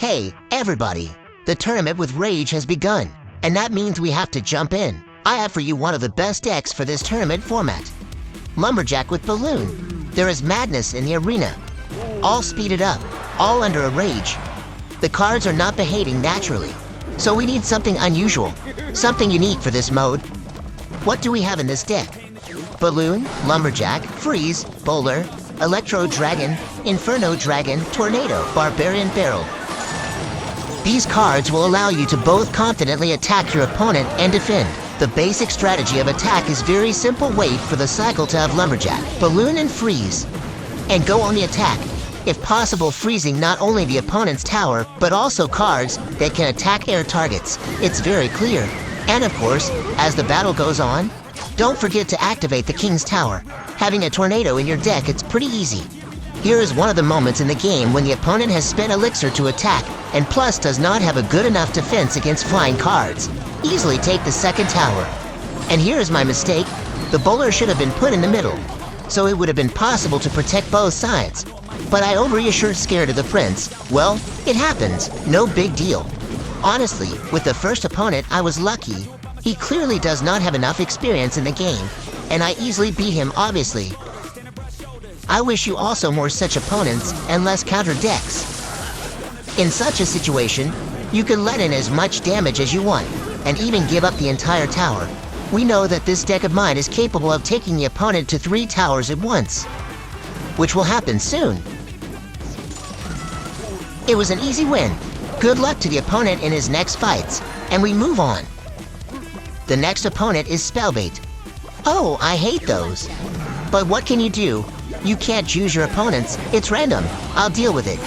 Hey, everybody! The tournament with Rage has begun, and that means we have to jump in. I have for you one of the best decks for this tournament format. Lumberjack with Balloon. There is madness in the arena. All speeded up, all under a rage. The cards are not behaving naturally, so we need something unusual, something unique for this mode. What do we have in this deck? Balloon, Lumberjack, Freeze, Bowler, Electro Dragon, Inferno Dragon, Tornado, Barbarian Barrel. These cards will allow you to both confidently attack your opponent and defend. The basic strategy of attack is very simple. Wait for the cycle to have Lumberjack, Balloon, and Freeze, and go on the attack. If possible, freezing not only the opponent's tower, but also cards that can attack air targets. It's very clear. And of course, as the battle goes on, don't forget to activate the King's Tower. Having a tornado in your deck, it's pretty easy. Here is one of the moments in the game when the opponent has spent Elixir to attack, and plus does not have a good enough defense against flying cards. Easily take the second tower. And here is my mistake. The Bowler should have been put in the middle, so it would have been possible to protect both sides. But I over-reassured scared of the prince. Well, it happens. No big deal. Honestly, with the first opponent, I was lucky. He clearly does not have enough experience in the game, and I easily beat him, obviously. I wish you also more such opponents and less counter decks. In such a situation, you can let in as much damage as you want, and even give up the entire tower. We know that this deck of mine is capable of taking the opponent to 3 towers at once, which will happen soon. It was an easy win. Good luck to the opponent in his next fights, and we move on. The next opponent is Spellbait. Oh, I hate those. But what can you do? You can't choose your opponents. It's random. I'll deal with it.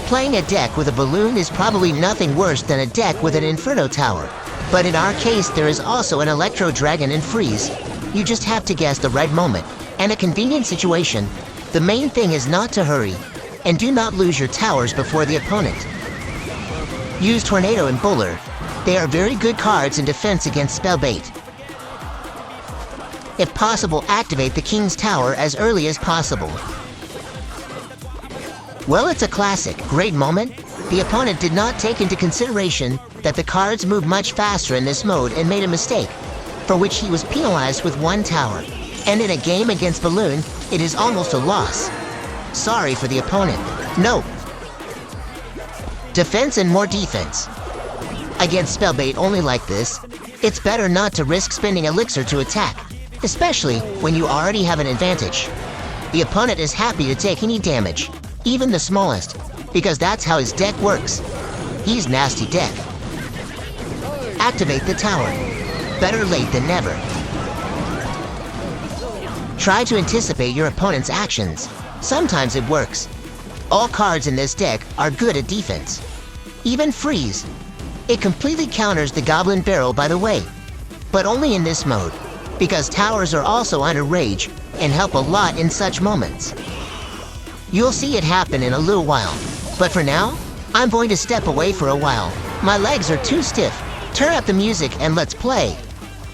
Playing a deck with a Balloon is probably nothing worse than a deck with an Inferno Tower. But in our case, there is also an Electro Dragon and Freeze. You just have to guess the right moment. And a convenient situation. The main thing is not to hurry. And do not lose your towers before the opponent. Use Tornado and Bowler. They are very good cards in defense against Spellbait. If possible, activate the King's Tower as early as possible. Well, it's a classic. Great moment. The opponent did not take into consideration that the cards move much faster in this mode and made a mistake, for which he was penalized with 1 tower. And in a game against Balloon, it is almost a loss. Sorry for the opponent. No. Defense and more defense. Against Spellbait only like this, it's better not to risk spending Elixir to attack, especially when you already have an advantage. The opponent is happy to take any damage, even the smallest, because that's how his deck works. He's nasty deck. Activate the tower. Better late than never. Try to anticipate your opponent's actions. Sometimes it works. All cards in this deck are good at defense. Even Freeze. It completely counters the Goblin Barrel, by the way, but only in this mode, because towers are also under rage and help a lot in such moments. You'll see it happen in a little while, but for now, I'm going to step away for a while. My legs are too stiff. Turn up the music and let's play.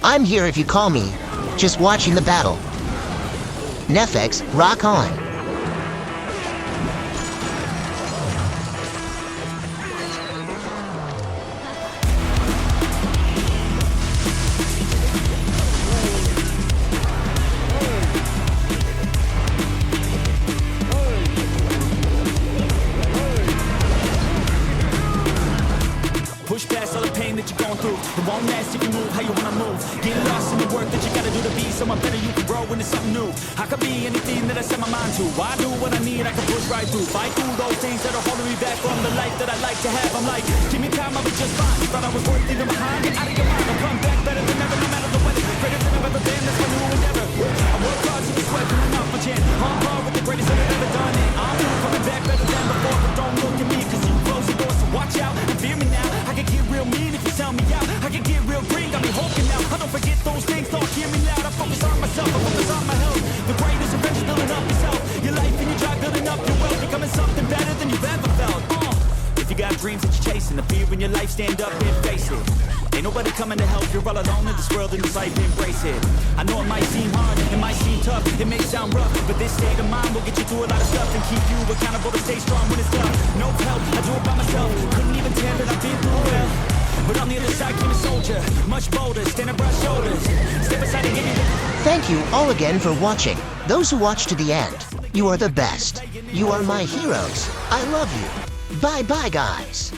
I'm here if you call me, just watching the battle. Nefex, rock on. Push past all the pain that you're going through. It won't last if you move how you wanna move. Get lost in the work that you gotta do to be someone better. You can grow into something new. I could be anything that I set my mind to. I do what I need, I can push right through. Fight through those things that are holding me back from the life that I like to have. I'm like, give me time, I'll be just fine. You thought I was worth leaving behind? Get out of your mind, I'll come back better than ever, no matter the weather. Greater than I've ever been, that's my new endeavor. I work hard to the sweat, coming off my chin. On par with the greatest that have ever done it. I'm coming back better than before, but don't look at me, cause you close the door, so watch out and fear me now. I can get real mean if you sell me out. I can get real green, got me hulking out. I don't forget those things, don't hear me loud. I focus on myself, I focus on my health. The greatest revenge is building up yourself. Your life and your drive, building up your wealth. Becoming something better than you've ever felt. If you got dreams that you're chasing, the fear in your life, stand up and face it. Ain't nobody coming to help, you're all alone in this world, in this life, embrace it. I know it might seem hard, it might seem tough, it may sound rough, but this state of mind will get you through a lot of stuff and keep you accountable to stay strong when it's tough. No help, I do it by myself, couldn't even tell that I've been through hell. But on the other side came a soldier, much bolder, standing broad shoulders. Step aside and give me the... Thank you all again for watching. Those who watched to the end, you are the best. You are my heroes. I love you. Bye-bye, guys.